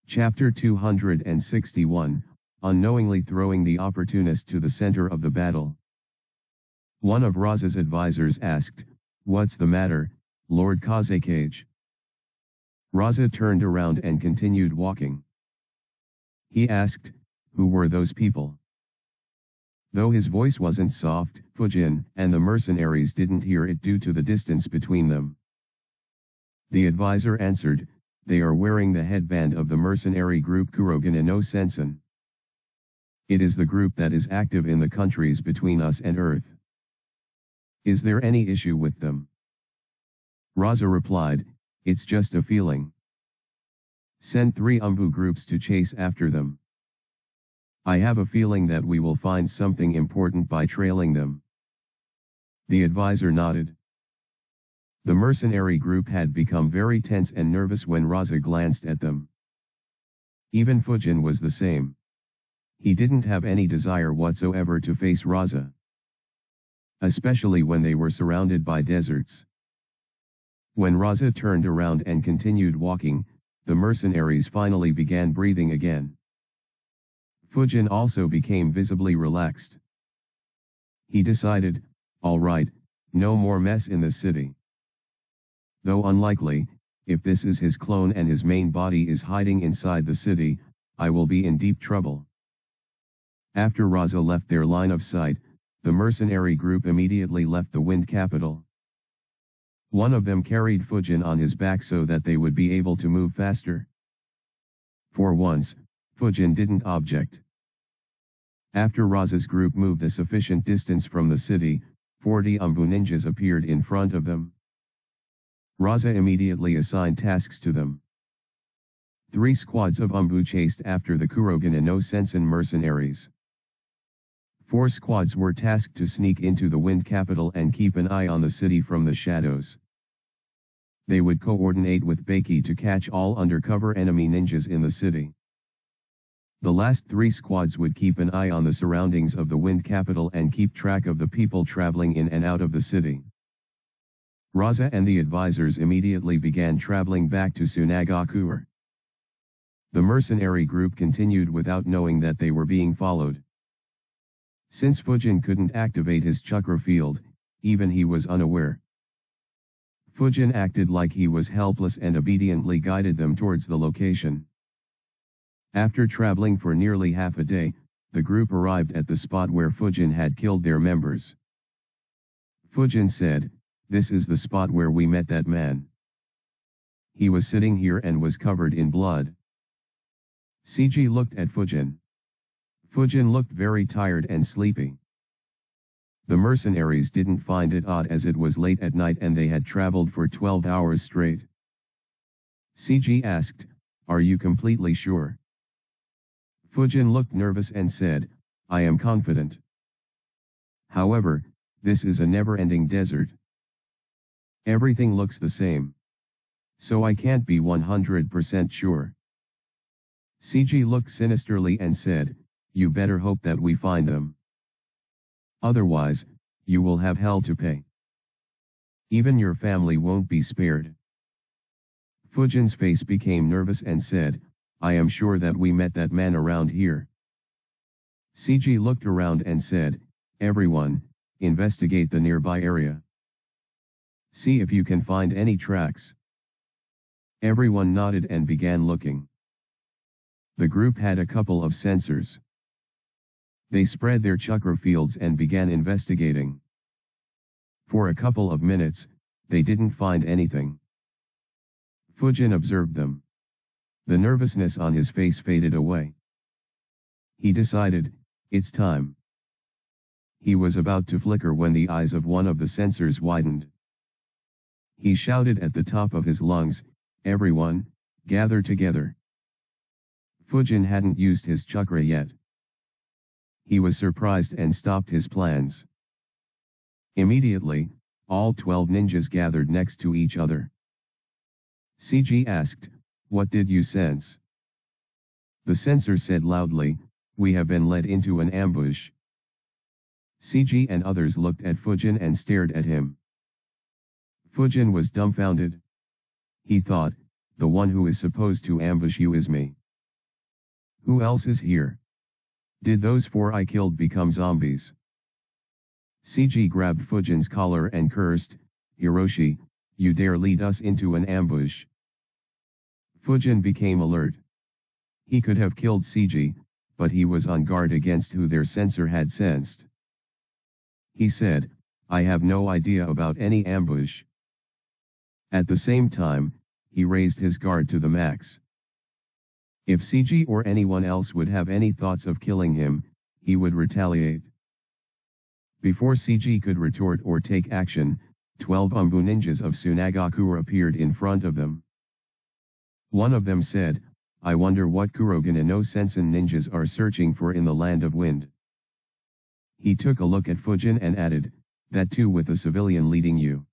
Chapter 261, Unknowingly Throwing the Opportunist to the Center of the Battle. One of Raza's advisors asked, "What's the matter, Lord Kazekage?" Raza turned around and continued walking. He asked, "Who were those people?" Though his voice wasn't soft, Fujin and the mercenaries didn't hear it due to the distance between them. The advisor answered, "They are wearing the headband of the mercenary group Kurogane no Sensen. It is the group that is active in the countries between us and Earth. Is there any issue with them?" Raza replied, "It's just a feeling. Send 3 Umbu groups to chase after them. I have a feeling that we will find something important by trailing them." The advisor nodded. The mercenary group had become very tense and nervous when Raza glanced at them. Even Fujin was the same. He didn't have any desire whatsoever to face Raza, especially when they were surrounded by deserts. When Raza turned around and continued walking, the mercenaries finally began breathing again. Fujin also became visibly relaxed. He decided, "All right, no more mess in the city." Though unlikely, if this is his clone and his main body is hiding inside the city, I will be in deep trouble. After Raza left their line of sight, the mercenary group immediately left the Wind Capital. One of them carried Fujin on his back so that they would be able to move faster. For once, Fujin didn't object. After Raza's group moved a sufficient distance from the city, 40 Umbu ninjas appeared in front of them. Raza immediately assigned tasks to them. 3 squads of Umbu chased after the Kurogane no Sensen mercenaries. 4 squads were tasked to sneak into the Wind Capital and keep an eye on the city from the shadows. They would coordinate with Baki to catch all undercover enemy ninjas in the city. The last 3 squads would keep an eye on the surroundings of the Wind Capital and keep track of the people traveling in and out of the city. Raza and the advisors immediately began traveling back to Sunagakure. The mercenary group continued without knowing that they were being followed. Since Fujin couldn't activate his chakra field, even he was unaware. Fujin acted like he was helpless and obediently guided them towards the location. After traveling for nearly half a day, the group arrived at the spot where Fujin had killed their members. Fujin said, "This is the spot where we met that man. He was sitting here and was covered in blood." CG looked at Fujin. Fujin looked very tired and sleepy. The mercenaries didn't find it odd as it was late at night and they had traveled for 12 hours straight. CG asked, "Are you completely sure?" Fujin looked nervous and said, "I am confident. However, this is a never-ending desert. Everything looks the same. So I can't be 100% sure." CG looked sinisterly and said, "You better hope that we find them. Otherwise, you will have hell to pay. Even your family won't be spared." Fujin's face became nervous and said, "I am sure that we met that man around here." CG looked around and said, "Everyone, investigate the nearby area. See if you can find any tracks." Everyone nodded and began looking. The group had a couple of sensors. They spread their chakra fields and began investigating. For a couple of minutes, they didn't find anything. Fujin observed them. The nervousness on his face faded away. He decided, "It's time." He was about to flicker when the eyes of one of the sensors widened. He shouted at the top of his lungs, "Everyone, gather together." Fujin hadn't used his chakra yet. He was surprised and stopped his plans. Immediately, all 12 ninjas gathered next to each other. CG asked, "What did you sense?" The sensor said loudly, "We have been led into an ambush." CG and others looked at Fujin and stared at him. Fujin was dumbfounded. He thought, "The one who is supposed to ambush you is me." Who else is here? Did those 4 I killed become zombies? CG grabbed Fujin's collar and cursed, Hiroshi, you dare lead us into an ambush. Fujin became alert. He could have killed CG, but he was on guard against who their sensor had sensed. He said, I have no idea about any ambush. At the same time, he raised his guard to the max. If CG or anyone else would have any thoughts of killing him, he would retaliate. Before CG could retort or take action, 12 Umbu ninjas of Tsunagakura appeared in front of them. One of them said, I wonder what Kurogane no Sensen ninjas are searching for in the land of wind. He took a look at Fujin and added, that too with a civilian leading you.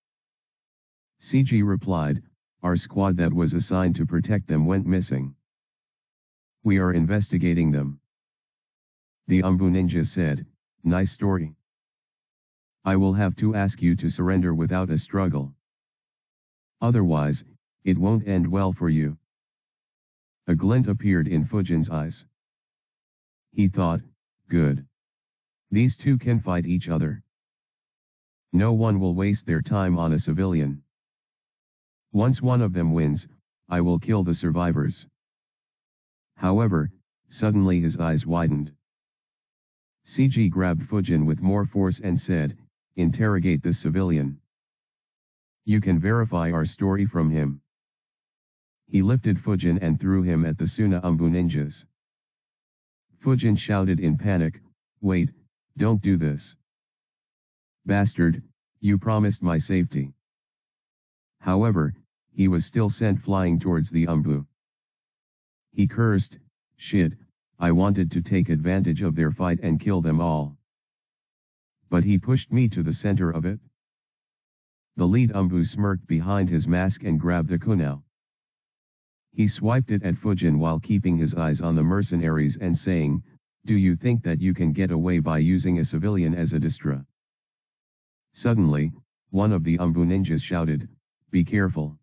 CG replied, our squad that was assigned to protect them went missing. We are investigating them. The Umbu ninja said, nice story. I will have to ask you to surrender without a struggle. Otherwise, it won't end well for you. A glint appeared in Fujin's eyes. He thought, good. These two can fight each other. No one will waste their time on a civilian. Once one of them wins, I will kill the survivors. However, suddenly his eyes widened. CG grabbed Fujin with more force and said, interrogate this civilian. You can verify our story from him. He lifted Fujin and threw him at the Suna Umbu ninjas. Fujin shouted in panic, wait, don't do this. Bastard, you promised my safety. However, he was still sent flying towards the Umbu. He cursed, shit, I wanted to take advantage of their fight and kill them all. But he pushed me to the center of it. The lead Umbu smirked behind his mask and grabbed a kunao. He swiped it at Fujin while keeping his eyes on the mercenaries and saying, do you think that you can get away by using a civilian as a distra? Suddenly, one of the Umbu ninjas shouted, be careful.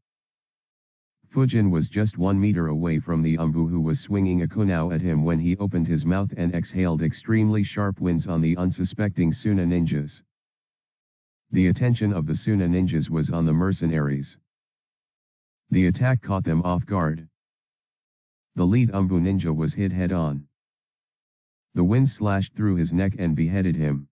Fujin was just 1 meter away from the Umbu who was swinging a kunao at him when he opened his mouth and exhaled extremely sharp winds on the unsuspecting Suna ninjas. The attention of the Suna ninjas was on the mercenaries. The attack caught them off guard. The lead Umbu ninja was hit head-on. The wind slashed through his neck and beheaded him.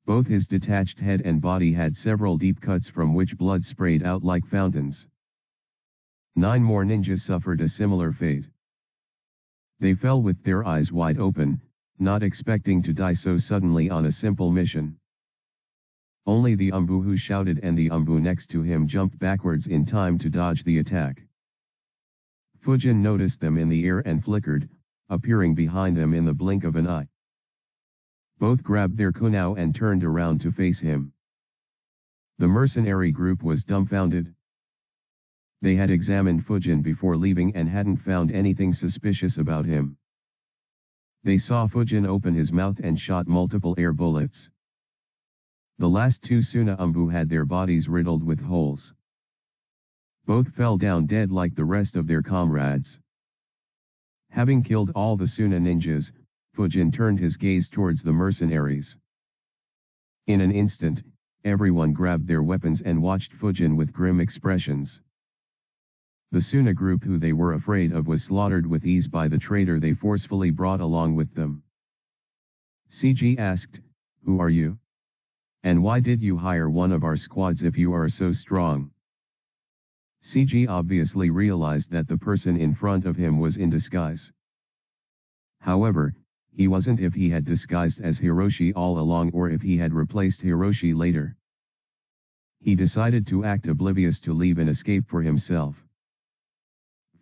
Both his detached head and body had several deep cuts from which blood sprayed out like fountains. 9 more ninjas suffered a similar fate. They fell with their eyes wide open, not expecting to die so suddenly on a simple mission. Only the Umbu who shouted and the Umbu next to him jumped backwards in time to dodge the attack. Fujin noticed them in the air and flickered, appearing behind them in the blink of an eye. Both grabbed their kunao and turned around to face him. The mercenary group was dumbfounded. They had examined Fujin before leaving and hadn't found anything suspicious about him. They saw Fujin open his mouth and shot multiple air bullets. The last 2 Suna Umbu had their bodies riddled with holes. Both fell down dead like the rest of their comrades. Having killed all the Suna ninjas, Fujin turned his gaze towards the mercenaries. In an instant, everyone grabbed their weapons and watched Fujin with grim expressions. The Suna group who they were afraid of was slaughtered with ease by the traitor they forcefully brought along with them. CG asked, who are you? And why did you hire one of our squads if you are so strong? CG obviously realized that the person in front of him was in disguise. However, he wasn't if he had disguised as Hiroshi all along or if he had replaced Hiroshi later. He decided to act oblivious to leave an escape for himself.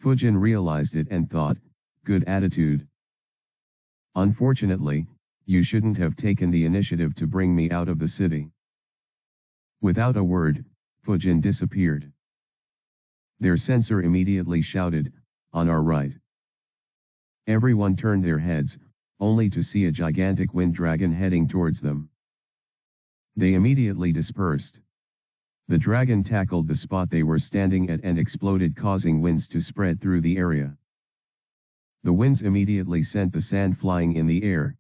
Fujin realized it and thought, good attitude. Unfortunately, you shouldn't have taken the initiative to bring me out of the city. Without a word, Fujin disappeared. Their sensor immediately shouted, on our right. Everyone turned their heads, only to see a gigantic wind dragon heading towards them. They immediately dispersed. The dragon tackled the spot they were standing at and exploded, causing winds to spread through the area. The winds immediately sent the sand flying in the air.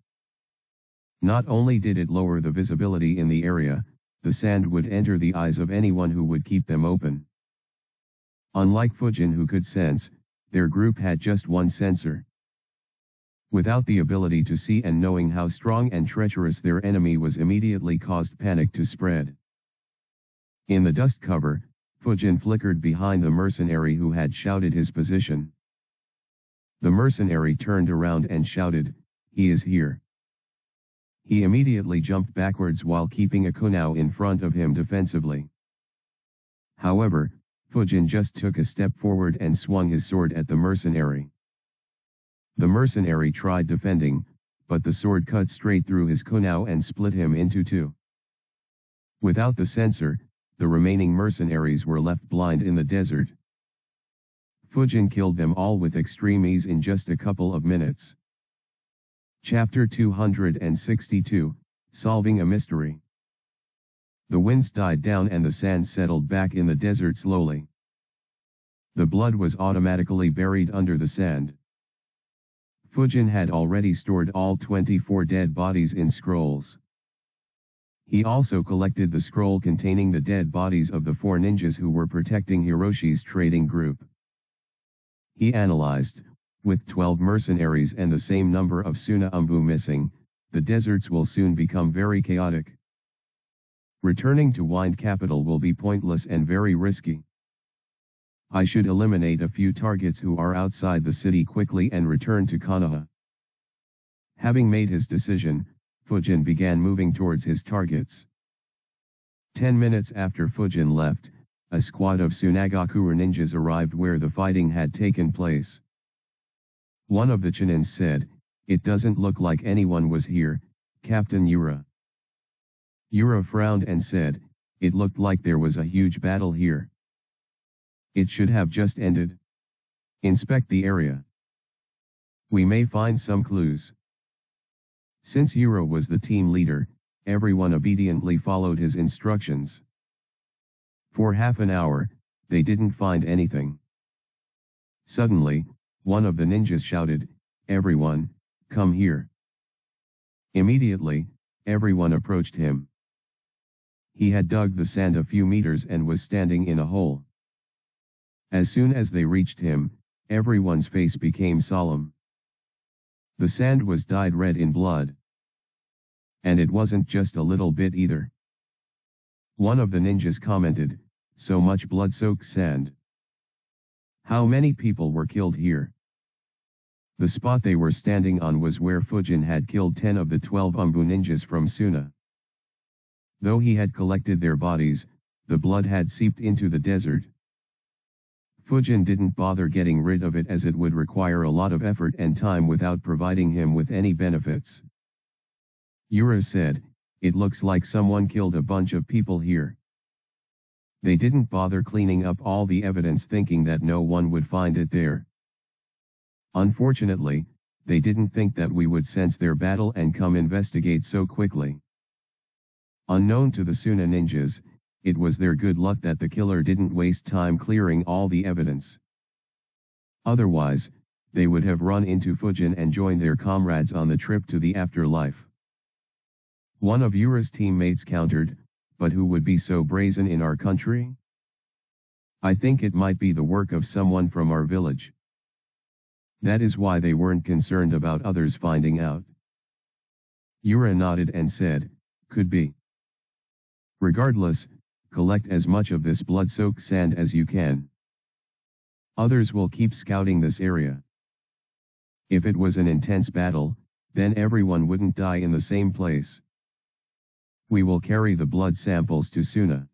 Not only did it lower the visibility in the area, the sand would enter the eyes of anyone who would keep them open. Unlike Fujin, who could sense, their group had just one sensor. Without the ability to see and knowing how strong and treacherous their enemy was immediately caused panic to spread. In the dust cover, Fujin flickered behind the mercenary who had shouted his position. The mercenary turned around and shouted, "He is here." He immediately jumped backwards while keeping a kunao in front of him defensively. However, Fujin just took a step forward and swung his sword at the mercenary. The mercenary tried defending, but the sword cut straight through his kunao and split him into two. Without the sensor, the remaining mercenaries were left blind in the desert. Fujin killed them all with extreme ease in just a couple of minutes. Chapter 262, Solving a Mystery. The winds died down and the sand settled back in the desert slowly. The blood was automatically buried under the sand. Fujin had already stored all 24 dead bodies in scrolls. He also collected the scroll containing the dead bodies of the 4 ninjas who were protecting Hiroshi's trading group. He analyzed, with 12 mercenaries and the same number of Suna Umbu missing, the deserts will soon become very chaotic. Returning to Wind Capital will be pointless and very risky. I should eliminate a few targets who are outside the city quickly and return to Konoha. Having made his decision, Fujin began moving towards his targets. 10 minutes after Fujin left, a squad of Tsunagakura ninjas arrived where the fighting had taken place. One of the Chunins said, "It doesn't look like anyone was here, Captain Yura." Yura frowned and said, "It looked like there was a huge battle here. It should have just ended. Inspect the area. We may find some clues." Since Yura was the team leader, everyone obediently followed his instructions. For half an hour, they didn't find anything. Suddenly, one of the ninjas shouted, "Everyone, come here." Immediately, everyone approached him. He had dug the sand a few meters and was standing in a hole. As soon as they reached him, everyone's face became solemn. The sand was dyed red in blood. And it wasn't just a little bit either. One of the ninjas commented, "So much blood-soaked sand. How many people were killed here?" The spot they were standing on was where Fujin had killed 10 of the 12 Umbu ninjas from Suna. Though he had collected their bodies, the blood had seeped into the desert. Fujin didn't bother getting rid of it as it would require a lot of effort and time without providing him with any benefits. Yura said, "It looks like someone killed a bunch of people here." They didn't bother cleaning up all the evidence thinking that no one would find it there. Unfortunately, they didn't think that we would sense their battle and come investigate so quickly. Unknown to the Suna ninjas, it was their good luck that the killer didn't waste time clearing all the evidence. Otherwise, they would have run into Fujin and joined their comrades on the trip to the afterlife. One of Yura's teammates countered, "But who would be so brazen in our country? I think it might be the work of someone from our village. That is why they weren't concerned about others finding out." Yura nodded and said, "Could be. Regardless, collect as much of this blood-soaked sand as you can. Others will keep scouting this area. If it was an intense battle, then everyone wouldn't die in the same place. We will carry the blood samples to Suna.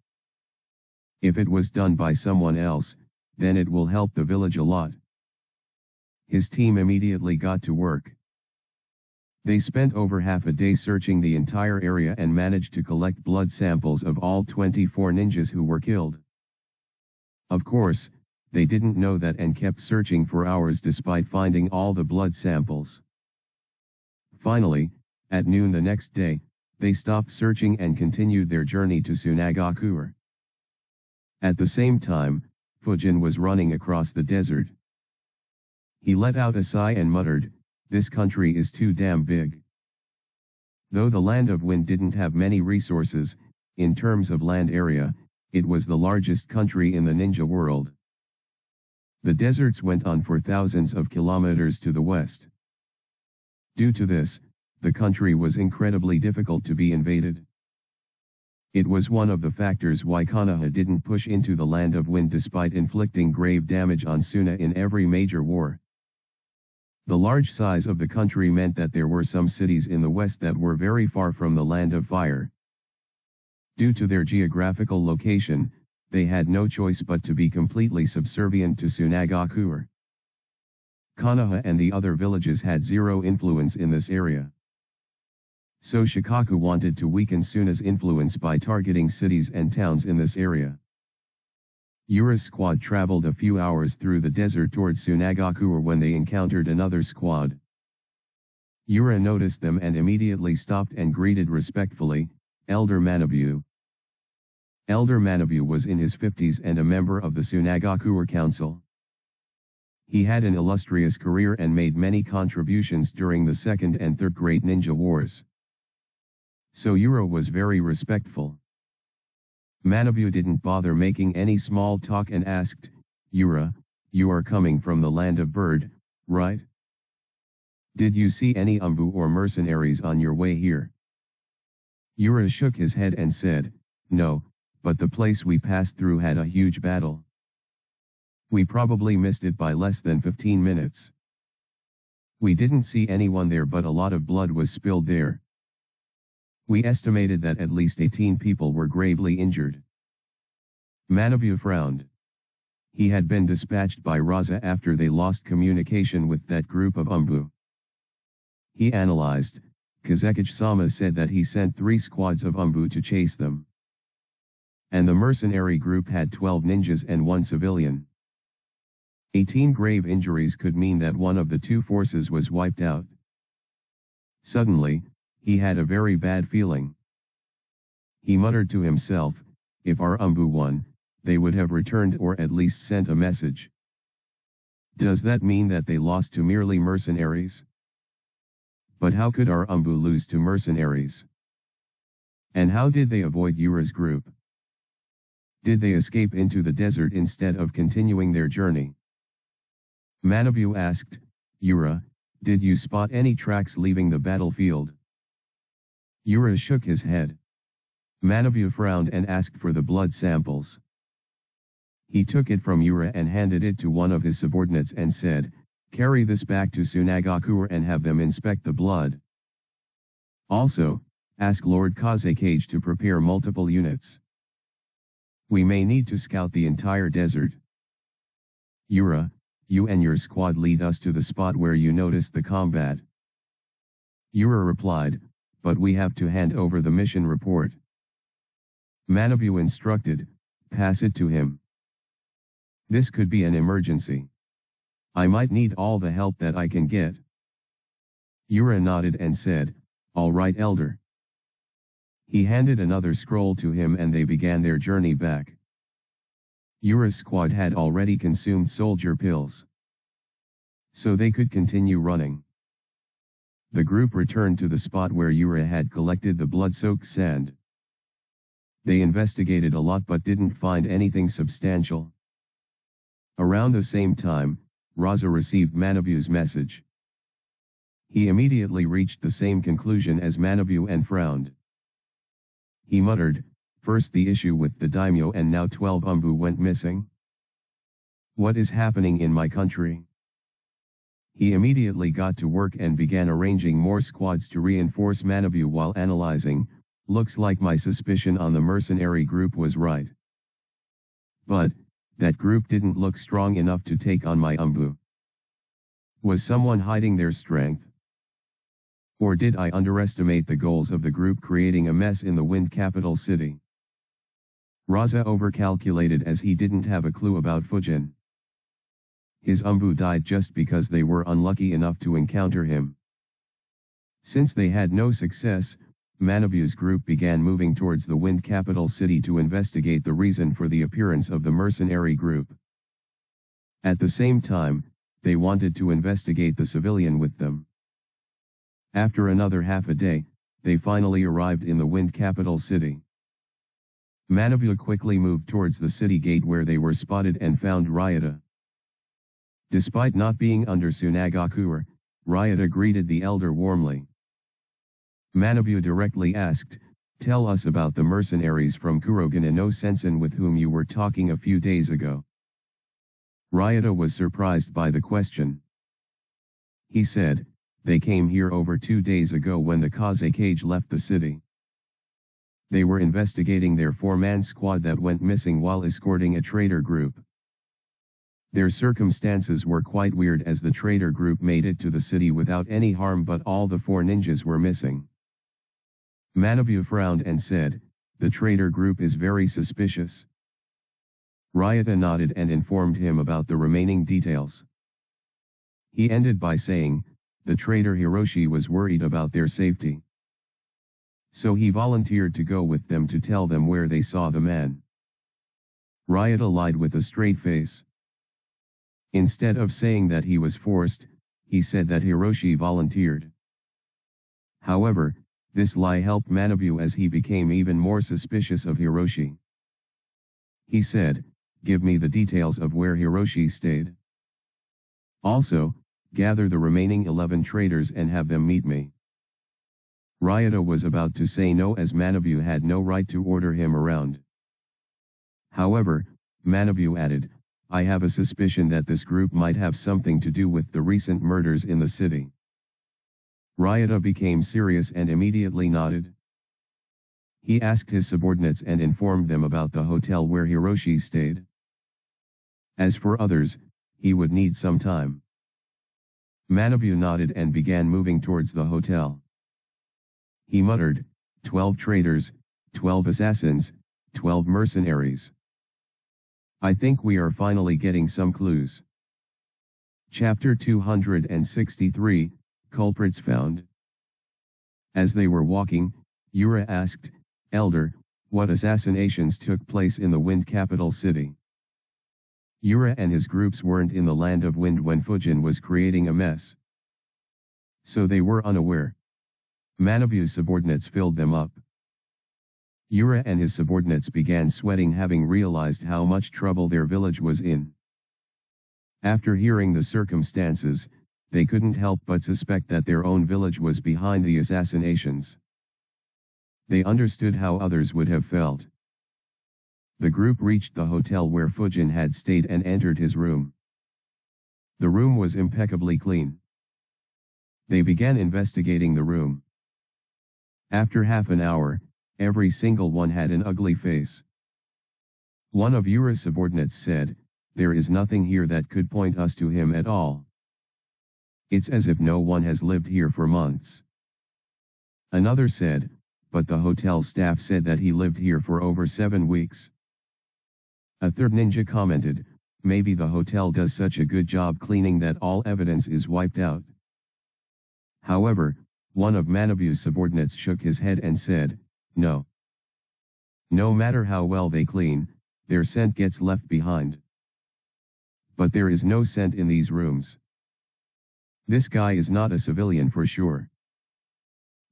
If it was done by someone else, then it will help the village a lot." His team immediately got to work. They spent over half a day searching the entire area and managed to collect blood samples of all 24 ninjas who were killed. Of course, they didn't know that and kept searching for hours despite finding all the blood samples. Finally, at noon the next day, they stopped searching and continued their journey to Tsunagakura. At the same time, Fujin was running across the desert. He let out a sigh and muttered, "This country is too damn big." Though the Land of Wind didn't have many resources, in terms of land area, it was the largest country in the ninja world. The deserts went on for thousands of kilometers to the west. Due to this, the country was incredibly difficult to be invaded. It was one of the factors why Konoha didn't push into the Land of Wind despite inflicting grave damage on Suna in every major war. The large size of the country meant that there were some cities in the west that were very far from the Land of Fire. Due to their geographical location, they had no choice but to be completely subservient to Tsunagakure. Konoha and the other villages had zero influence in this area. So Shikaku wanted to weaken Suna's influence by targeting cities and towns in this area. Yura's squad traveled a few hours through the desert towards Tsunagakure when they encountered another squad. Yura noticed them and immediately stopped and greeted respectfully, "Elder Manabu." Elder Manabu was in his 50s and a member of the Tsunagakure Council. He had an illustrious career and made many contributions during the Second and Third Great Ninja Wars. So Yura was very respectful. Manabu didn't bother making any small talk and asked, "Yura, you are coming from the Land of Bird, right? Did you see any Umbu or mercenaries on your way here?" Yura shook his head and said, "No, but the place we passed through had a huge battle. We probably missed it by less than 15 minutes. We didn't see anyone there, but a lot of blood was spilled there. We estimated that at least 18 people were gravely injured." Manabu frowned. He had been dispatched by Raza after they lost communication with that group of Umbu. He analyzed. Kazekage-sama said that he sent 3 squads of Umbu to chase them. And the mercenary group had 12 ninjas and 1 civilian. 18 grave injuries could mean that one of the 2 forces was wiped out. Suddenly, he had a very bad feeling. He muttered to himself, "If our Umbu won, they would have returned or at least sent a message. Does that mean that they lost to merely mercenaries? But how could our Umbu lose to mercenaries? And how did they avoid Yura's group? Did they escape into the desert instead of continuing their journey?" Manabu asked, "Yura, did you spot any tracks leaving the battlefield?" Yura shook his head. Manabu frowned and asked for the blood samples. He took it from Yura and handed it to one of his subordinates and said, "Carry this back to Tsunagakure and have them inspect the blood. Also, ask Lord Kazekage to prepare multiple units. We may need to scout the entire desert. Yura, you and your squad lead us to the spot where you noticed the combat." Yura replied, "But we have to hand over the mission report." Manabu instructed, "Pass it to him. This could be an emergency. I might need all the help that I can get." Yura nodded and said, "All right, Elder." He handed another scroll to him and they began their journey back. Yura's squad had already consumed soldier pills, so they could continue running. The group returned to the spot where Yura had collected the blood-soaked sand. They investigated a lot but didn't find anything substantial. Around the same time, Raza received Manabu's message. He immediately reached the same conclusion as Manabu and frowned. He muttered, "First the issue with the daimyo and now 12 Umbu went missing. What is happening in my country?" He immediately got to work and began arranging more squads to reinforce Manabu while analyzing, "Looks like my suspicion on the mercenary group was right. But, that group didn't look strong enough to take on my Umbu. Was someone hiding their strength? Or did I underestimate the goals of the group creating a mess in the Wind capital city?" Raza overcalculated as he didn't have a clue about Fujin. His Umbu died just because they were unlucky enough to encounter him. Since they had no success, Manabu's group began moving towards the Wind capital city to investigate the reason for the appearance of the mercenary group. At the same time, they wanted to investigate the civilian with them. After another half a day, they finally arrived in the Wind capital city. Manabu quickly moved towards the city gate where they were spotted and found Ryota. Despite not being under Tsunagakuer, Ryota greeted the elder warmly. Manabu directly asked, "Tell us about the mercenaries from Kurogane no Sensen with whom you were talking a few days ago." Ryota was surprised by the question. He said, "They came here over 2 days ago when the Kaze cage left the city. They were investigating their 4-man squad that went missing while escorting a traitor group. Their circumstances were quite weird as the traitor group made it to the city without any harm, but all the 4 ninjas were missing." Manabu frowned and said, "The traitor group is very suspicious." Ryota nodded and informed him about the remaining details. He ended by saying, the traitor Hiroshi was worried about their safety. So he volunteered to go with them to tell them where they saw the man. Ryota lied with a straight face. Instead of saying that he was forced, he said that Hiroshi volunteered. However, this lie helped Manabu as he became even more suspicious of Hiroshi. He said, "Give me the details of where Hiroshi stayed. Also, gather the remaining 11 traitors and have them meet me." Ryota was about to say no as Manabu had no right to order him around. However, Manabu added, "I have a suspicion that this group might have something to do with the recent murders in the city." Ryota became serious and immediately nodded. He asked his subordinates and informed them about the hotel where Hiroshi stayed. As for others, he would need some time. Manabu nodded and began moving towards the hotel. He muttered, 12 traitors, 12 assassins, 12 mercenaries. I think we are finally getting some clues. Chapter 263, Culprits Found. As they were walking, Yura asked, "Elder, what assassinations took place in the Wind capital city?" Yura and his groups weren't in the land of Wind when Fujin was creating a mess, so they were unaware. Manabu's subordinates filled them up. Yura and his subordinates began sweating, having realized how much trouble their village was in. After hearing the circumstances, they couldn't help but suspect that their own village was behind the assassinations. They understood how others would have felt. The group reached the hotel where Fujin had stayed and entered his room. The room was impeccably clean. They began investigating the room. After half an hour, every single one had an ugly face. One of Yura's subordinates said, "There is nothing here that could point us to him at all. It's as if no one has lived here for months." Another said, "But the hotel staff said that he lived here for over 7 weeks. A third ninja commented, "Maybe the hotel does such a good job cleaning that all evidence is wiped out." However, one of Manabu's subordinates shook his head and said, "No. No matter how well they clean, their scent gets left behind. But there is no scent in these rooms. This guy is not a civilian for sure.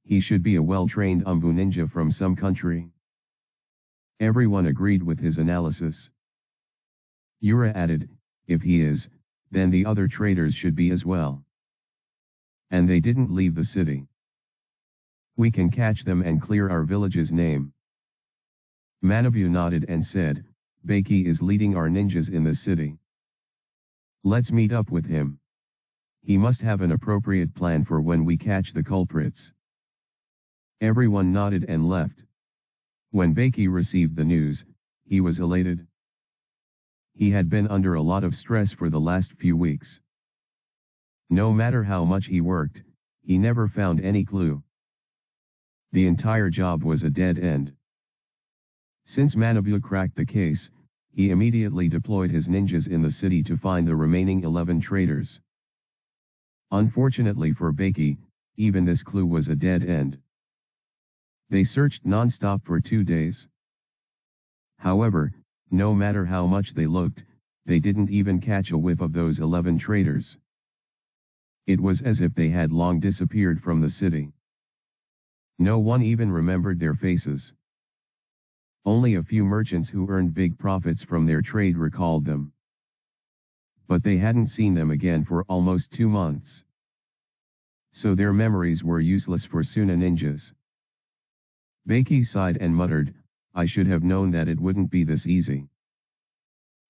He should be a well-trained Umbu ninja from some country." Everyone agreed with his analysis. Yura added, "If he is, then the other traitors should be as well. And they didn't leave the city. We can catch them and clear our village's name." Manabu nodded and said, "Baki is leading our ninjas in the city. Let's meet up with him. He must have an appropriate plan for when we catch the culprits." Everyone nodded and left. When Baki received the news, he was elated. He had been under a lot of stress for the last few weeks. No matter how much he worked, he never found any clue. The entire job was a dead end. Since Manabu cracked the case, he immediately deployed his ninjas in the city to find the remaining 11 traitors. Unfortunately for Baki, even this clue was a dead end. They searched non-stop for 2 days. However, no matter how much they looked, they didn't even catch a whiff of those 11 traitors. It was as if they had long disappeared from the city. No one even remembered their faces. Only a few merchants who earned big profits from their trade recalled them. But they hadn't seen them again for almost 2 months. So their memories were useless for Suna ninjas. Beiki sighed and muttered, "I should have known that it wouldn't be this easy."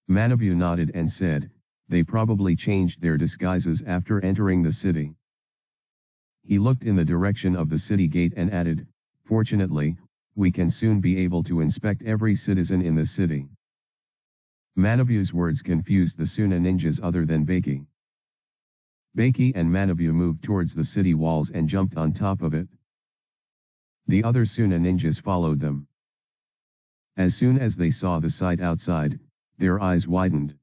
Manabu nodded and said, "They probably changed their disguises after entering the city." He looked in the direction of the city gate and added, "Fortunately, we can soon be able to inspect every citizen in the city." Manabu's words confused the Suna ninjas other than Beiki. Beiki and Manabu moved towards the city walls and jumped on top of it. The other Suna ninjas followed them. As soon as they saw the sight outside, their eyes widened.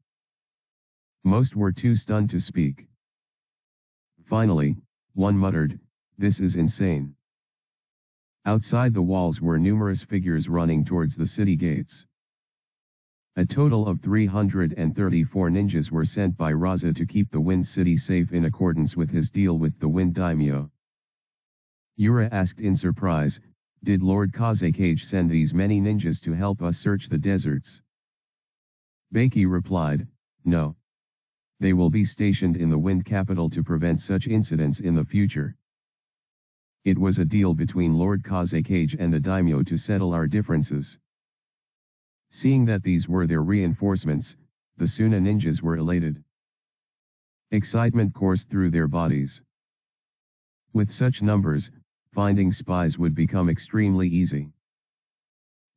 Most were too stunned to speak. Finally, one muttered, "This is insane." Outside the walls were numerous figures running towards the city gates. A total of 334 ninjas were sent by Raza to keep the Wind City safe in accordance with his deal with the Wind Daimyo. Yura asked in surprise, "Did Lord Kazekage send these many ninjas to help us search the deserts?" Beiki replied, "No. They will be stationed in the Wind capital to prevent such incidents in the future. It was a deal between Lord Kazekage and the Daimyo to settle our differences." Seeing that these were their reinforcements, the Suna ninjas were elated. Excitement coursed through their bodies. With such numbers, finding spies would become extremely easy.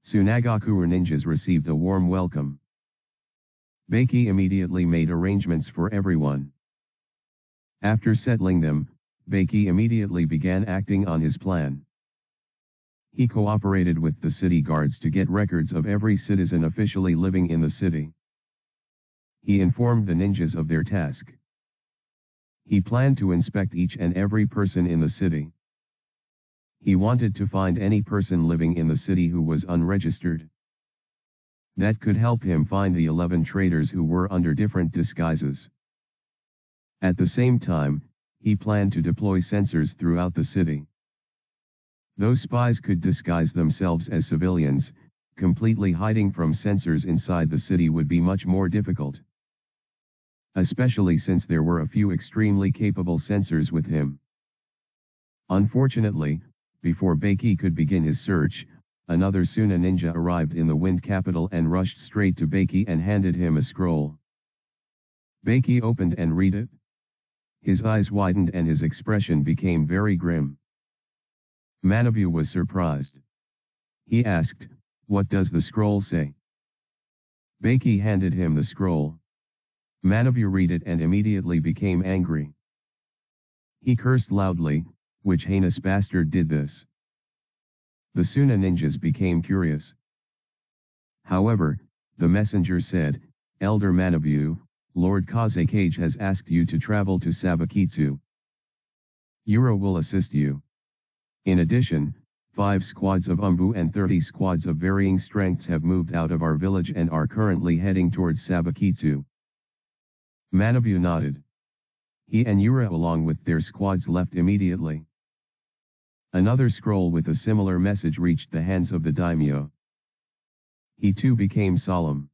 Sunagakure ninjas received a warm welcome. Beiki immediately made arrangements for everyone. After settling them, Beiki immediately began acting on his plan. He cooperated with the city guards to get records of every citizen officially living in the city. He informed the ninjas of their task. He planned to inspect each and every person in the city. He wanted to find any person living in the city who was unregistered. That could help him find the 11 traitors who were under different disguises. At the same time, he planned to deploy sensors throughout the city. Those spies could disguise themselves as civilians. Completely hiding from sensors inside the city would be much more difficult. Especially since there were a few extremely capable sensors with him. Unfortunately, before Beiki could begin his search, another Suna ninja arrived in the Wind capital and rushed straight to Beiki and handed him a scroll. Beiki opened and read it. His eyes widened and his expression became very grim. Manabu was surprised. He asked, "What does the scroll say?" Beiki handed him the scroll. Manabu read it and immediately became angry. He cursed loudly, "Which heinous bastard did this?" The Suna ninjas became curious. However, the messenger said, "Elder Manabu, Lord Kazekage has asked you to travel to Sabakitsu. Yura will assist you. In addition, 5 squads of Umbu and 30 squads of varying strengths have moved out of our village and are currently heading towards Sabakitsu." Manabu nodded. He and Yura along with their squads left immediately. Another scroll with a similar message reached the hands of the daimyo. He too became solemn.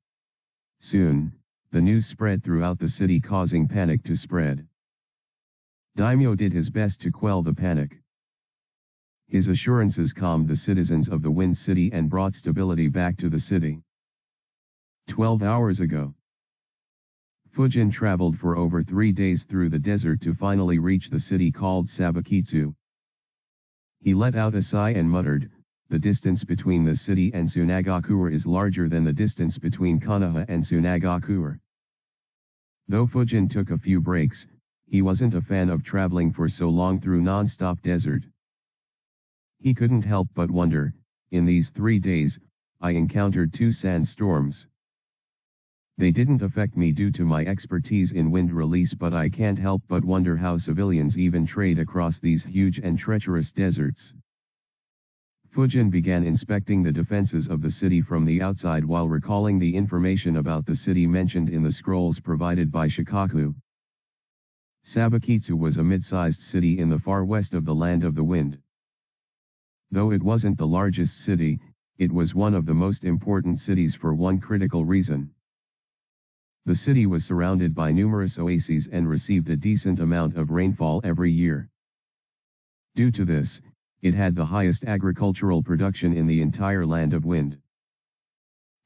Soon, the news spread throughout the city causing panic to spread. Daimyo did his best to quell the panic. His assurances calmed the citizens of the Wind City and brought stability back to the city. 12 hours ago. Fujin traveled for over 3 days through the desert to finally reach the city called Sabakitsu. He let out a sigh and muttered, "The distance between the city and Sunagakure is larger than the distance between Konoha and Sunagakure." Though Fujin took a few breaks, he wasn't a fan of traveling for so long through non-stop desert. He couldn't help but wonder, in these 3 days, I encountered 2 sandstorms. They didn't affect me due to my expertise in wind release, but I can't help but wonder how civilians even trade across these huge and treacherous deserts. Fujin began inspecting the defenses of the city from the outside while recalling the information about the city mentioned in the scrolls provided by Shikaku. Sabakitsu was a mid-sized city in the far west of the Land of the Wind. Though it wasn't the largest city, it was one of the most important cities for one critical reason. The city was surrounded by numerous oases and received a decent amount of rainfall every year. Due to this, it had the highest agricultural production in the entire Land of Wind.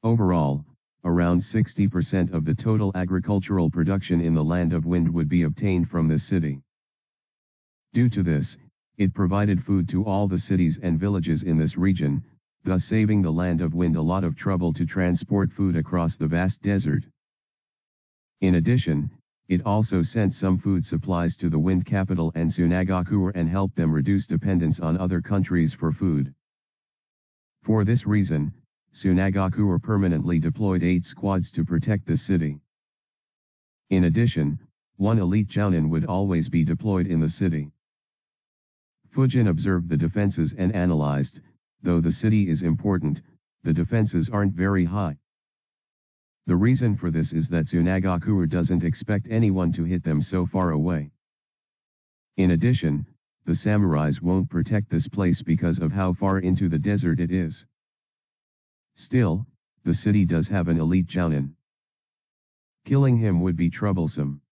Overall, around 60% of the total agricultural production in the Land of Wind would be obtained from this city. Due to this, it provided food to all the cities and villages in this region, thus saving the Land of Wind a lot of trouble to transport food across the vast desert. In addition, it also sent some food supplies to the Wind capital and Tsunagakuer and helped them reduce dependence on other countries for food. For this reason, Tsunagakuer permanently deployed 8 squads to protect the city. In addition, 1 elite jounin would always be deployed in the city. Fujin observed the defenses and analyzed, though the city is important, the defenses aren't very high. The reason for this is that Tsunagakuer doesn't expect anyone to hit them so far away. In addition, the samurais won't protect this place because of how far into the desert it is. Still, the city does have an elite jounin. Killing him would be troublesome,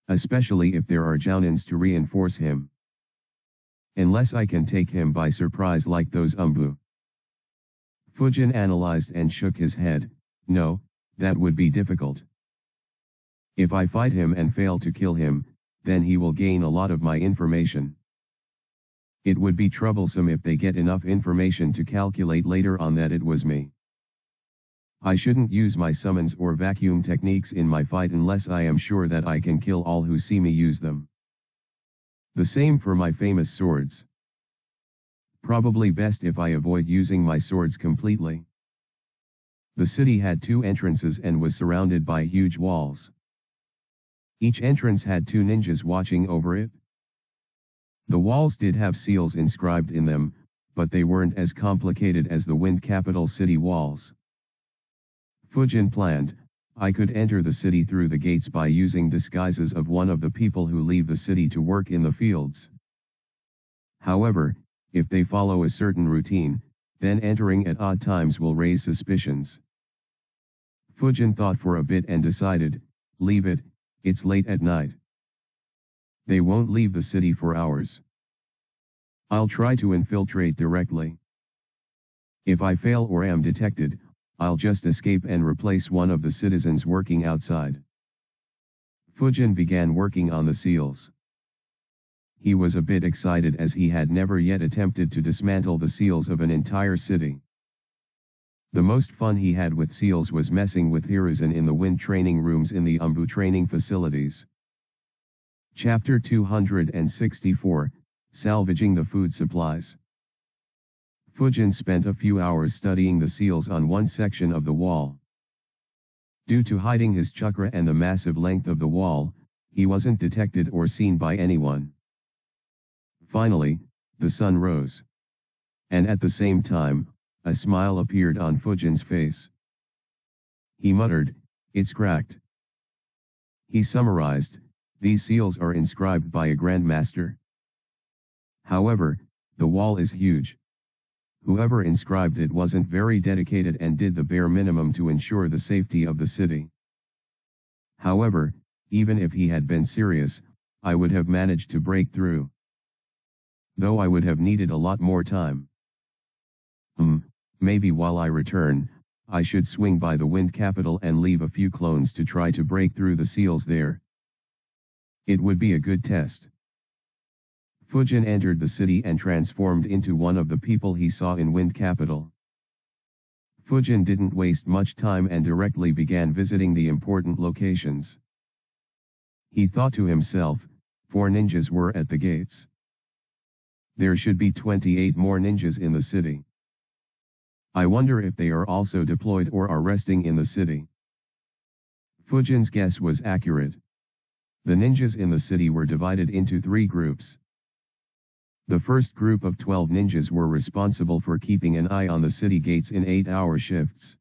especially if there are jounins to reinforce him. Unless I can take him by surprise like those Umbu. Fujin analyzed and shook his head. No, that would be difficult. If I fight him and fail to kill him, then he will gain a lot of my information. It would be troublesome if they get enough information to calculate later on that it was me. I shouldn't use my summons or vacuum techniques in my fight unless I am sure that I can kill all who see me use them. The same for my famous swords. Probably best if I avoid using my swords completely. The city had 2 entrances and was surrounded by huge walls. Each entrance had 2 ninjas watching over it. The walls did have seals inscribed in them, but they weren't as complicated as the Wind capital city walls. Fujin planned, I could enter the city through the gates by using disguises of one of the people who leave the city to work in the fields. However, if they follow a certain routine, then entering at odd times will raise suspicions. Fujin thought for a bit and decided, leave it, it's late at night. They won't leave the city for hours. I'll try to infiltrate directly. If I fail or am detected, I'll just escape and replace one of the citizens working outside. Fujin began working on the seals. He was a bit excited as he had never yet attempted to dismantle the seals of an entire city. The most fun he had with seals was messing with Hiruzen in the Wind training rooms in the Umbu training facilities. Chapter 264, Salvaging the Food Supplies. Fujin spent a few hours studying the seals on one section of the wall. Due to hiding his chakra and the massive length of the wall, he wasn't detected or seen by anyone. Finally, the sun rose. And at the same time, a smile appeared on Fujin's face. He muttered, "It's cracked." He summarized, "These seals are inscribed by a grandmaster. However, the wall is huge. Whoever inscribed it wasn't very dedicated and did the bare minimum to ensure the safety of the city. However, even if he had been serious, I would have managed to break through. Though I would have needed a lot more time. Maybe while I return, I should swing by the Wind capital and leave a few clones to try to break through the seals there. It would be a good test." Fujin entered the city and transformed into one of the people he saw in Wind capital. Fujin didn't waste much time and directly began visiting the important locations. He thought to himself, 4 ninjas were at the gates. There should be 28 more ninjas in the city. I wonder if they are also deployed or are resting in the city. Fujin's guess was accurate. The ninjas in the city were divided into 3 groups. The first group of 12 ninjas were responsible for keeping an eye on the city gates in 8-hour shifts.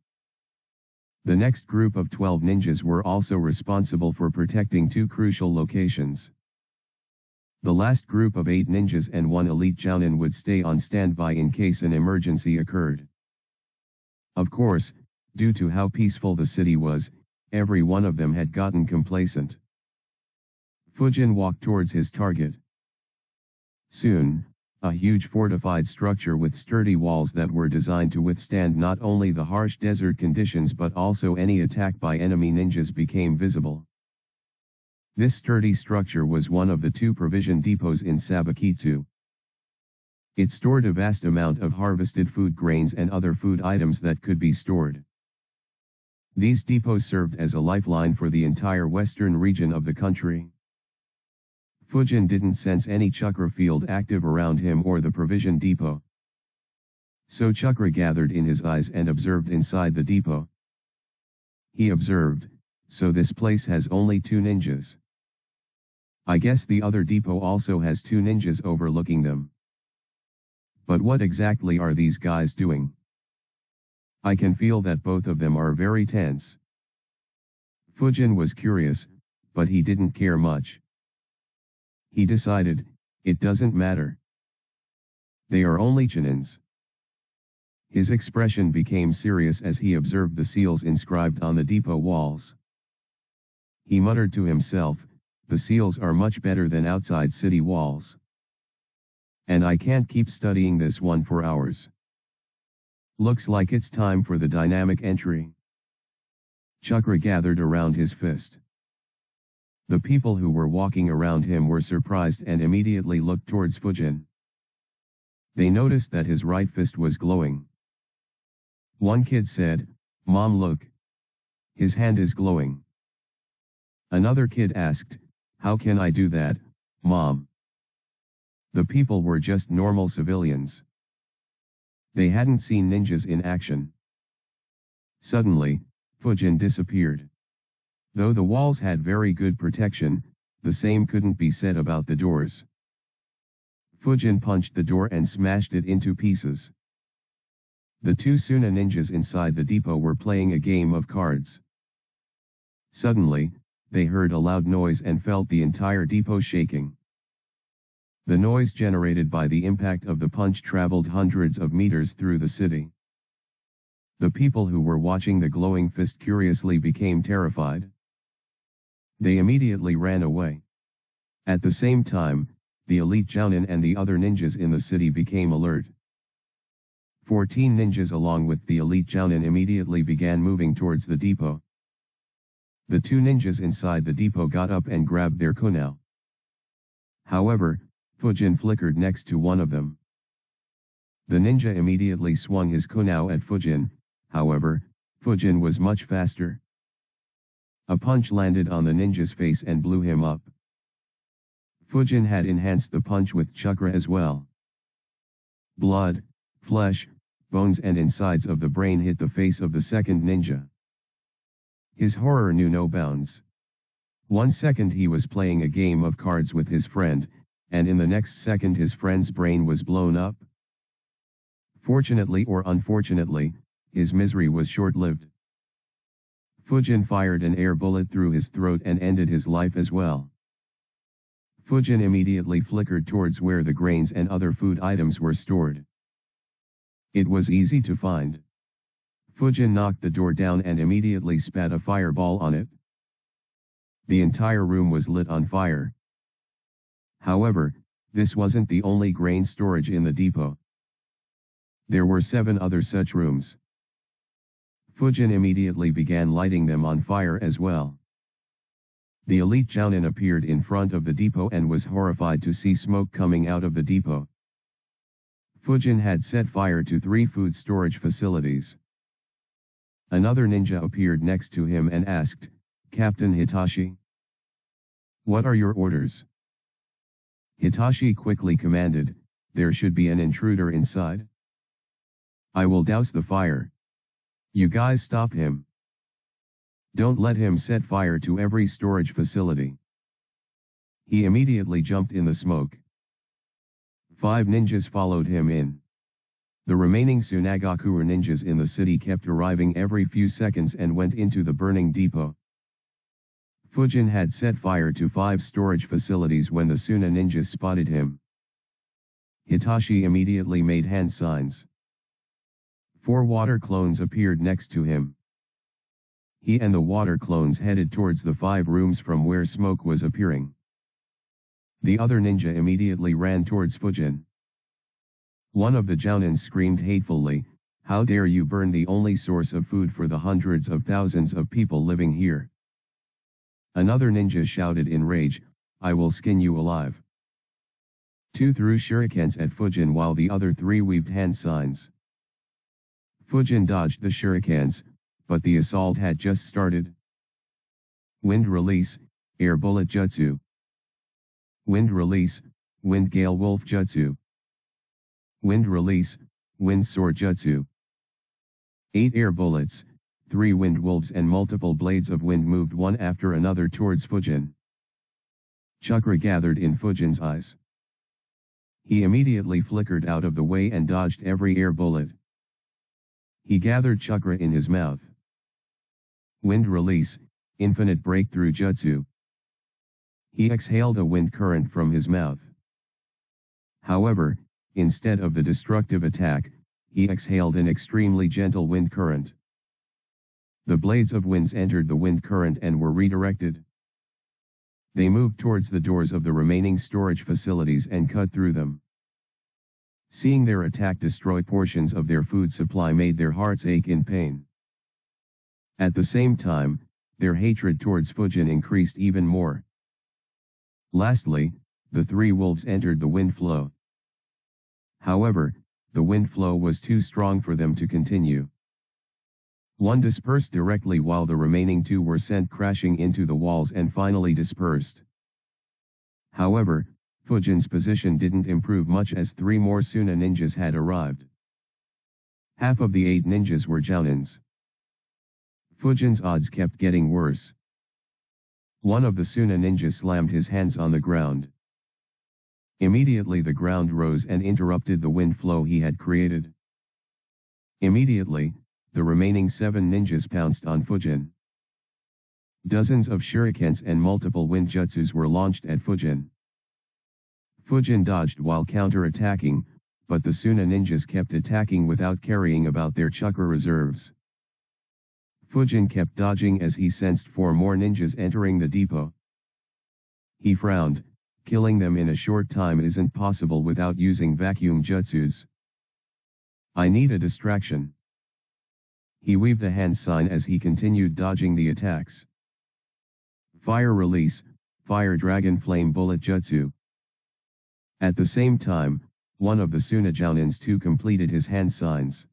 The next group of 12 ninjas were also responsible for protecting two crucial locations. The last group of 8 ninjas and 1 elite jounin would stay on standby in case an emergency occurred. Of course, due to how peaceful the city was, every one of them had gotten complacent. Fujin walked towards his target. Soon, a huge fortified structure with sturdy walls that were designed to withstand not only the harsh desert conditions but also any attack by enemy ninjas became visible. This sturdy structure was one of the 2 provision depots in Sabakitsu. It stored a vast amount of harvested food grains and other food items that could be stored. These depots served as a lifeline for the entire western region of the country. Fujin didn't sense any chakra field active around him or the provision depot. So chakra gathered in his eyes and observed inside the depot. He observed, so this place has only 2 ninjas. I guess the other depot also has 2 ninjas overlooking them. But what exactly are these guys doing? I can feel that both of them are very tense. Fujin was curious, but he didn't care much. He decided, it doesn't matter. They are only chinins. His expression became serious as he observed the seals inscribed on the depot walls. He muttered to himself, the seals are much better than outside city walls. And I can't keep studying this one for hours. Looks like it's time for the dynamic entry. Chakra gathered around his fist. The people who were walking around him were surprised and immediately looked towards Fujin. They noticed that his right fist was glowing. One kid said, "Mom, look. His hand is glowing." Another kid asked, "How can I do that, Mom?" The people were just normal civilians. They hadn't seen ninjas in action. Suddenly, Fujin disappeared. Though the walls had very good protection, the same couldn't be said about the doors. Fujin punched the door and smashed it into pieces. The 2 Suna ninjas inside the depot were playing a game of cards. Suddenly, they heard a loud noise and felt the entire depot shaking. The noise generated by the impact of the punch traveled hundreds of meters through the city. The people who were watching the glowing fist curiously became terrified. They immediately ran away. At the same time, the elite jounin and the other ninjas in the city became alert. 14 ninjas along with the elite jounin immediately began moving towards the depot. The 2 ninjas inside the depot got up and grabbed their kunao. However, Fujin flickered next to one of them. The ninja immediately swung his kunao at Fujin, however, Fujin was much faster. A punch landed on the ninja's face and blew him up. Fujin had enhanced the punch with chakra as well. Blood, flesh, bones and insides of the brain hit the face of the second ninja. His horror knew no bounds. 1 second he was playing a game of cards with his friend, and in the next second his friend's brain was blown up. Fortunately or unfortunately, his misery was short-lived. Fujin fired an air bullet through his throat and ended his life as well. Fujin immediately flickered towards where the grains and other food items were stored. It was easy to find. Fujin knocked the door down and immediately spat a fireball on it. The entire room was lit on fire. However, this wasn't the only grain storage in the depot. There were 7 other such rooms. Fujin immediately began lighting them on fire as well. The elite jounin appeared in front of the depot and was horrified to see smoke coming out of the depot. Fujin had set fire to 3 food storage facilities. Another ninja appeared next to him and asked, "Captain Hitachi? What are your orders?" Hitachi quickly commanded, "There should be an intruder inside. I will douse the fire. You guys stop him. Don't let him set fire to every storage facility." He immediately jumped in the smoke. 5 ninjas followed him in. The remaining Tsunagakure ninjas in the city kept arriving every few seconds and went into the burning depot. Fujin had set fire to 5 storage facilities when the Suna ninjas spotted him. Hitachi immediately made hand signs. 4 water clones appeared next to him. He and the water clones headed towards the 5 rooms from where smoke was appearing. The other ninja immediately ran towards Fujin. One of the Jounins screamed hatefully, "How dare you burn the only source of food for the hundreds of thousands of people living here?" Another ninja shouted in rage, "I will skin you alive." 2 threw shurikens at Fujin while the other 3 waved hand signs. Fujin dodged the shurikens, but the assault had just started. Wind release, air bullet jutsu. Wind release, wind gale wolf jutsu. Wind release, wind sword jutsu. 8 air bullets, 3 wind wolves and multiple blades of wind moved one after another towards Fujin. Chakra gathered in Fujin's eyes. He immediately flickered out of the way and dodged every air bullet. He gathered chakra in his mouth. Wind release, infinite breakthrough jutsu. He exhaled a wind current from his mouth. However, instead of the destructive attack, he exhaled an extremely gentle wind current. The blades of winds entered the wind current and were redirected. They moved towards the doors of the remaining storage facilities and cut through them. Seeing their attack destroy portions of their food supply made their hearts ache in pain. At the same time, their hatred towards Fujin increased even more. Lastly, the 3 wolves entered the wind flow. However, the wind flow was too strong for them to continue. One dispersed directly while the remaining 2 were sent crashing into the walls and finally dispersed. However, Fujin's position didn't improve much as 3 more Suna ninjas had arrived. Half of the 8 ninjas were Jounins. Fujin's odds kept getting worse. One of the Suna ninjas slammed his hands on the ground. Immediately the ground rose and interrupted the wind flow he had created. Immediately, the remaining 7 ninjas pounced on Fujin. Dozens of shurikens and multiple wind jutsus were launched at Fujin. Fujin dodged while counter-attacking, but the Suna ninjas kept attacking without caring about their chakra reserves. Fujin kept dodging as he sensed 4 more ninjas entering the depot. He frowned. Killing them in a short time isn't possible without using vacuum jutsus. I need a distraction. He waved a hand sign as he continued dodging the attacks. Fire release, fire dragon flame bullet jutsu. At the same time, one of the Suna Jounins too completed his hand signs.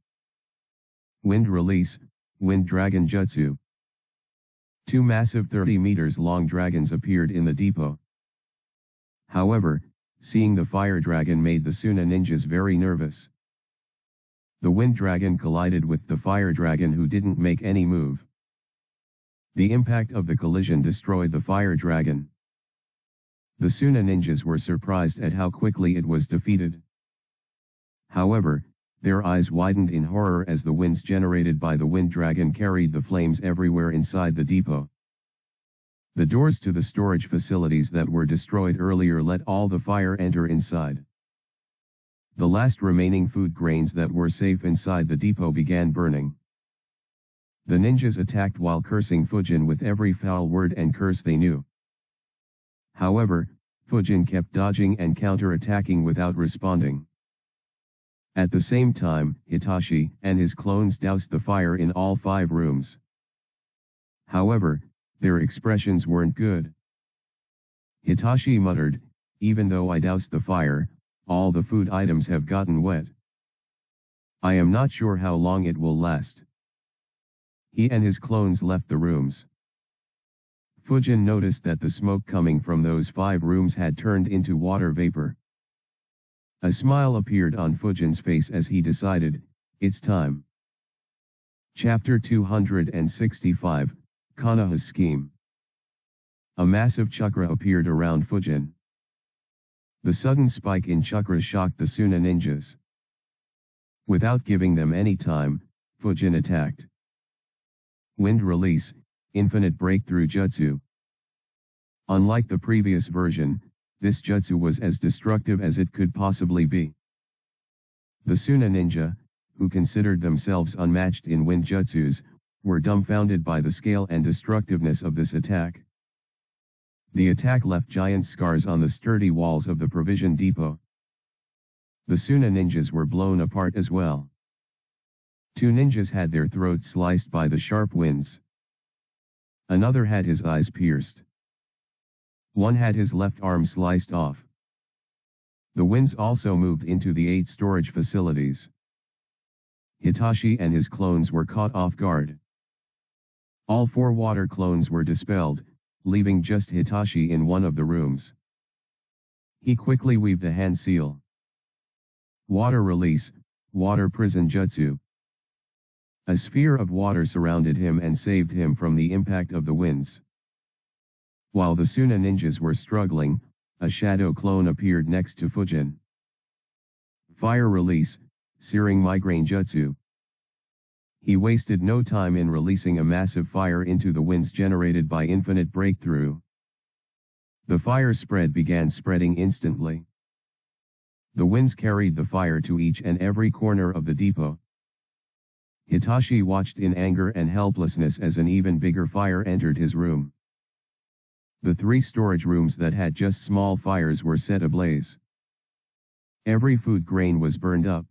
Wind release, wind dragon jutsu. 2 massive 30 meters long dragons appeared in the depot. However, seeing the fire dragon made the Suna ninjas very nervous. The wind dragon collided with the fire dragon who didn't make any move. The impact of the collision destroyed the fire dragon. The Suna ninjas were surprised at how quickly it was defeated. However, their eyes widened in horror as the winds generated by the wind dragon carried the flames everywhere inside the depot. The doors to the storage facilities that were destroyed earlier let all the fire enter inside. The last remaining food grains that were safe inside the depot began burning. The ninjas attacked while cursing Fujin with every foul word and curse they knew. However, Fujin kept dodging and counter-attacking without responding. At the same time, Hitachi and his clones doused the fire in all 5 rooms. However, their expressions weren't good. Hitachi muttered, "Even though I doused the fire, all the food items have gotten wet. I am not sure how long it will last." He and his clones left the rooms. Fujin noticed that the smoke coming from those 5 rooms had turned into water vapor. A smile appeared on Fujin's face as he decided, it's time. Chapter 265, Konoha's Scheme. A massive chakra appeared around Fujin. The sudden spike in chakra shocked the Suna ninjas. Without giving them any time, Fujin attacked. Wind Release, Infinite Breakthrough Jutsu. Unlike the previous version, this jutsu was as destructive as it could possibly be. The Suna ninja, who considered themselves unmatched in wind jutsus, were dumbfounded by the scale and destructiveness of this attack. The attack left giant scars on the sturdy walls of the provision depot. The Suna ninjas were blown apart as well. 2 ninjas had their throats sliced by the sharp winds. Another had his eyes pierced. One had his left arm sliced off. The winds also moved into the 8 storage facilities. Hitachi and his clones were caught off guard. All 4 water clones were dispelled, leaving just Hitachi in one of the rooms. He quickly weaved a hand seal. Water Release, Water Prison Jutsu. A sphere of water surrounded him and saved him from the impact of the winds. While the Suna ninjas were struggling, a shadow clone appeared next to Fujin. Fire Release, Searing Migraine Jutsu. He wasted no time in releasing a massive fire into the winds generated by Infinite Breakthrough. The fire began spreading instantly. The winds carried the fire to each and every corner of the depot. Hitachi watched in anger and helplessness as an even bigger fire entered his room. The 3 storage rooms that had just small fires were set ablaze. Every food grain was burned up.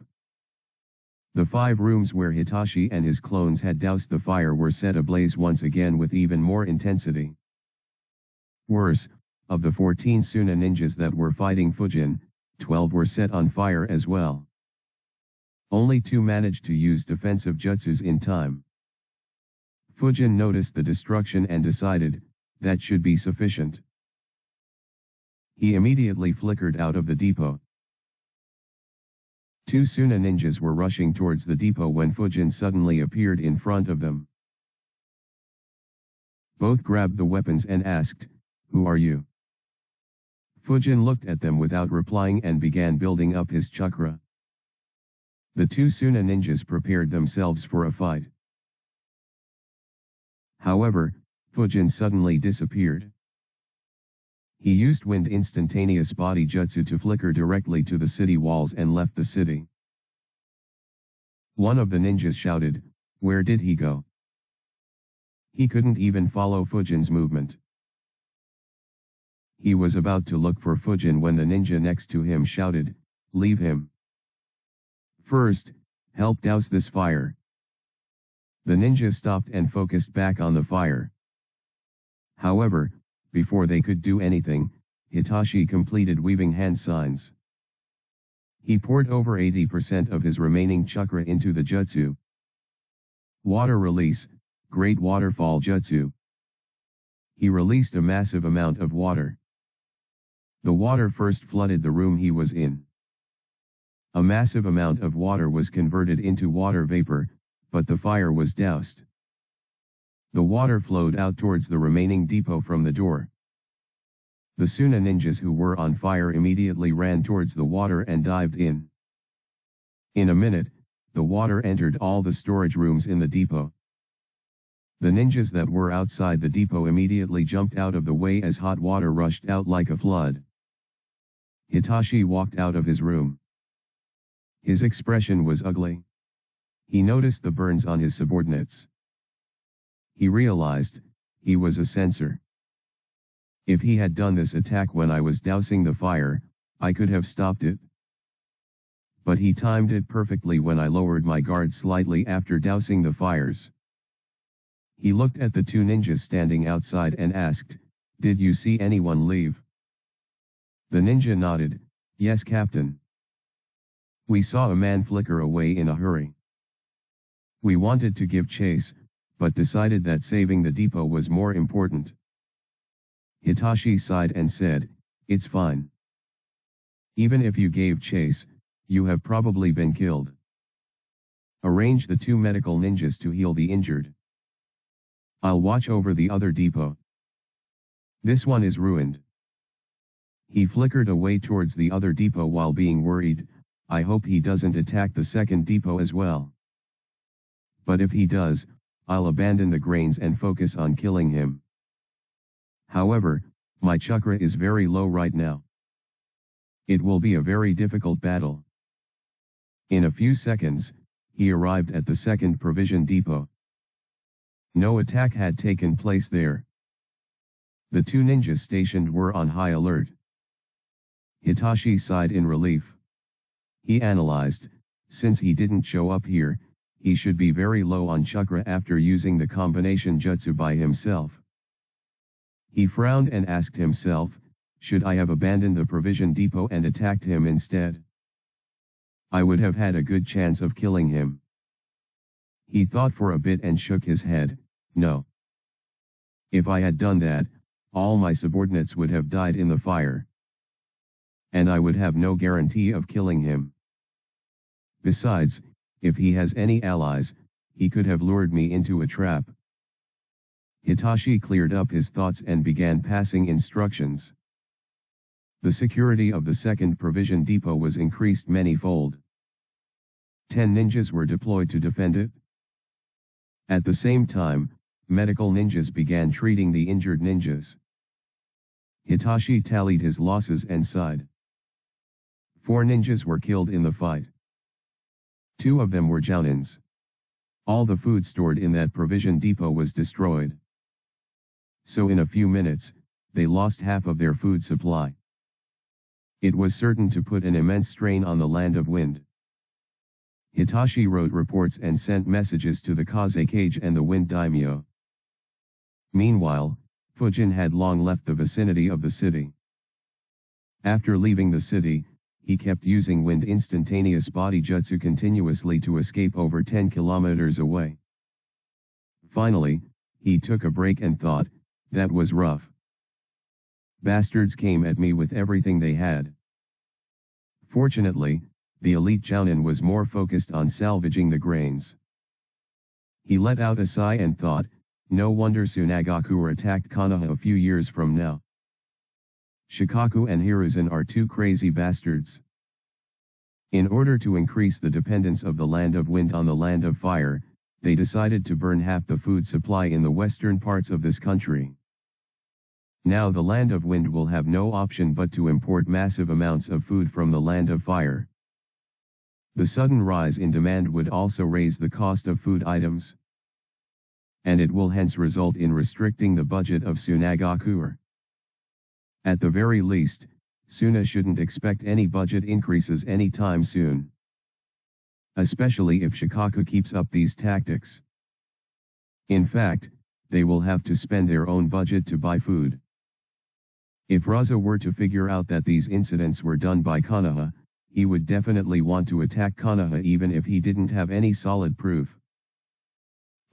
The 5 rooms where Hitachi and his clones had doused the fire were set ablaze once again with even more intensity. Worse, of the 14 Suna ninjas that were fighting Fujin, 12 were set on fire as well. Only 2 managed to use defensive jutsus in time. Fujin noticed the destruction and decided, that should be sufficient. He immediately flickered out of the depot. 2 Suna ninjas were rushing towards the depot when Fujin suddenly appeared in front of them. Both grabbed the weapons and asked, "Who are you?" Fujin looked at them without replying and began building up his chakra. The 2 Suna ninjas prepared themselves for a fight. However, Fujin suddenly disappeared. He used Wind Instantaneous Body Jutsu to flicker directly to the city walls and left the city. One of the ninjas shouted, "Where did he go?" He couldn't even follow Fujin's movement. He was about to look for Fujin when the ninja next to him shouted, "Leave him. First, help douse this fire." The ninja stopped and focused back on the fire. However, before they could do anything, Hitachi completed weaving hand signs. He poured over 80% of his remaining chakra into the jutsu. Water Release, Great Waterfall Jutsu. He released a massive amount of water. The water first flooded the room he was in. A massive amount of water was converted into water vapor, but the fire was doused. The water flowed out towards the remaining depot from the door. The Suna ninjas who were on fire immediately ran towards the water and dived in. In a minute, the water entered all the storage rooms in the depot. The ninjas that were outside the depot immediately jumped out of the way as hot water rushed out like a flood. Hitachi walked out of his room. His expression was ugly. He noticed the burns on his subordinates. He realized, he was a censor. If he had done this attack when I was dousing the fire, I could have stopped it. But he timed it perfectly when I lowered my guard slightly after dousing the fires. He looked at the 2 ninjas standing outside and asked, "Did you see anyone leave?" The ninja nodded, "Yes, Captain. We saw a man flicker away in a hurry. We wanted to give chase, but decided that saving the depot was more important." Hitachi sighed and said, "It's fine. Even if you gave chase, you have probably been killed. Arrange the 2 medical ninjas to heal the injured. I'll watch over the other depot. This one is ruined." He flickered away towards the other depot while being worried, I hope he doesn't attack the second depot as well. But if he does, I'll abandon the grains and focus on killing him. However, my chakra is very low right now. It will be a very difficult battle. In a few seconds, he arrived at the second provision depot. No attack had taken place there. The two ninjas stationed were on high alert. Hitachi sighed in relief. He analyzed, since he didn't show up here, he should be very low on chakra after using the combination jutsu by himself. He frowned and asked himself, should I have abandoned the provision depot and attacked him instead? I would have had a good chance of killing him. He thought for a bit and shook his head, no. If I had done that, all my subordinates would have died in the fire. And I would have no guarantee of killing him. Besides, if he has any allies, he could have lured me into a trap. Hitachi cleared up his thoughts and began passing instructions. The security of the second provision depot was increased many-fold. 10 ninjas were deployed to defend it. At the same time, medical ninjas began treating the injured ninjas. Hitachi tallied his losses and sighed. 4 ninjas were killed in the fight. 2 of them were jounins. All the food stored in that provision depot was destroyed. So in a few minutes, they lost half of their food supply. It was certain to put an immense strain on the land of wind. Hitachi wrote reports and sent messages to the Kazekage and the Wind Daimyo. Meanwhile, Fujin had long left the vicinity of the city. After leaving the city, he kept using wind instantaneous body jutsu continuously to escape over 10 kilometers away. Finally, he took a break and thought, that was rough. Bastards came at me with everything they had. Fortunately, the elite Jounin was more focused on salvaging the grains. He let out a sigh and thought, no wonder Tsunagaku attacked Konoha a few years from now. Shikaku and Hiruzen are 2 crazy bastards. In order to increase the dependence of the land of wind on the land of fire, they decided to burn half the food supply in the western parts of this country. Now the land of wind will have no option but to import massive amounts of food from the land of fire. The sudden rise in demand would also raise the cost of food items. And it will hence result in restricting the budget of Tsunagaku. At the very least, Suna shouldn't expect any budget increases anytime soon. Especially if Shikaku keeps up these tactics. In fact, they will have to spend their own budget to buy food. If Raza were to figure out that these incidents were done by Konoha, he would definitely want to attack Konoha even if he didn't have any solid proof.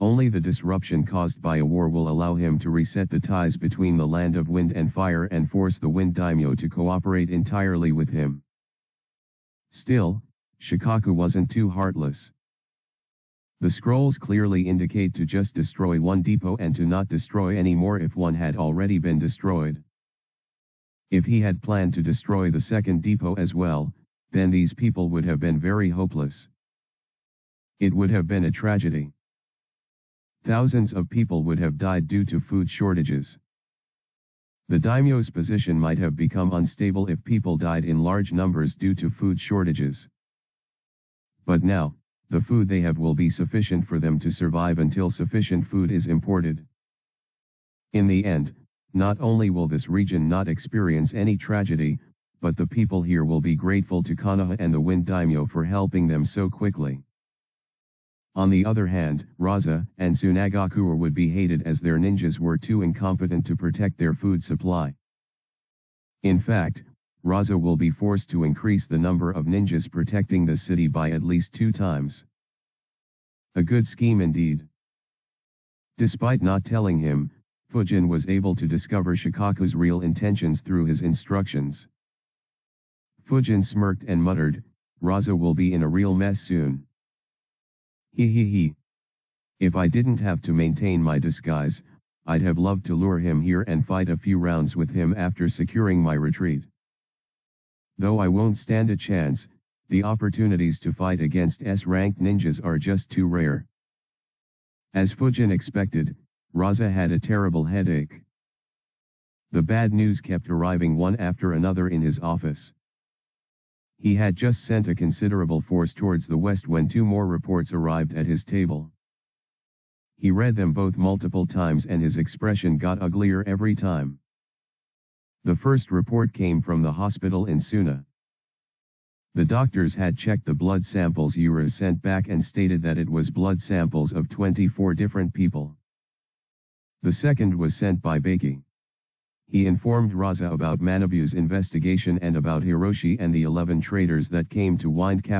Only the disruption caused by a war will allow him to reset the ties between the land of wind and fire and force the Wind Daimyo to cooperate entirely with him. Still, Shikaku wasn't too heartless. The scrolls clearly indicate to just destroy one depot and to not destroy any more if one had already been destroyed. If he had planned to destroy the second depot as well, then these people would have been very hopeless. It would have been a tragedy. Thousands of people would have died due to food shortages. The daimyo's position might have become unstable if people died in large numbers due to food shortages. But now, the food they have will be sufficient for them to survive until sufficient food is imported. In the end, not only will this region not experience any tragedy, but the people here will be grateful to Konoha and the Wind Daimyo for helping them so quickly. On the other hand, Raza and Tsunagaku would be hated as their ninjas were too incompetent to protect their food supply. In fact, Raza will be forced to increase the number of ninjas protecting the city by at least 2 times. A good scheme indeed. Despite not telling him, Fujin was able to discover Shikaku's real intentions through his instructions. Fujin smirked and muttered, Raza will be in a real mess soon. He. If I didn't have to maintain my disguise, I'd have loved to lure him here and fight a few rounds with him after securing my retreat. Though I won't stand a chance, the opportunities to fight against S-ranked ninjas are just too rare. As Fujin expected, Raza had a terrible headache. The bad news kept arriving one after another in his office. He had just sent a considerable force towards the west when 2 more reports arrived at his table. He read them both multiple times and his expression got uglier every time. The first report came from the hospital in Suna. The doctors had checked the blood samples Yura sent back and stated that it was blood samples of 24 different people. The second was sent by Baki. He informed Raza about Manabu's investigation and about Hiroshi and the 11 traders that came to Wind Calamity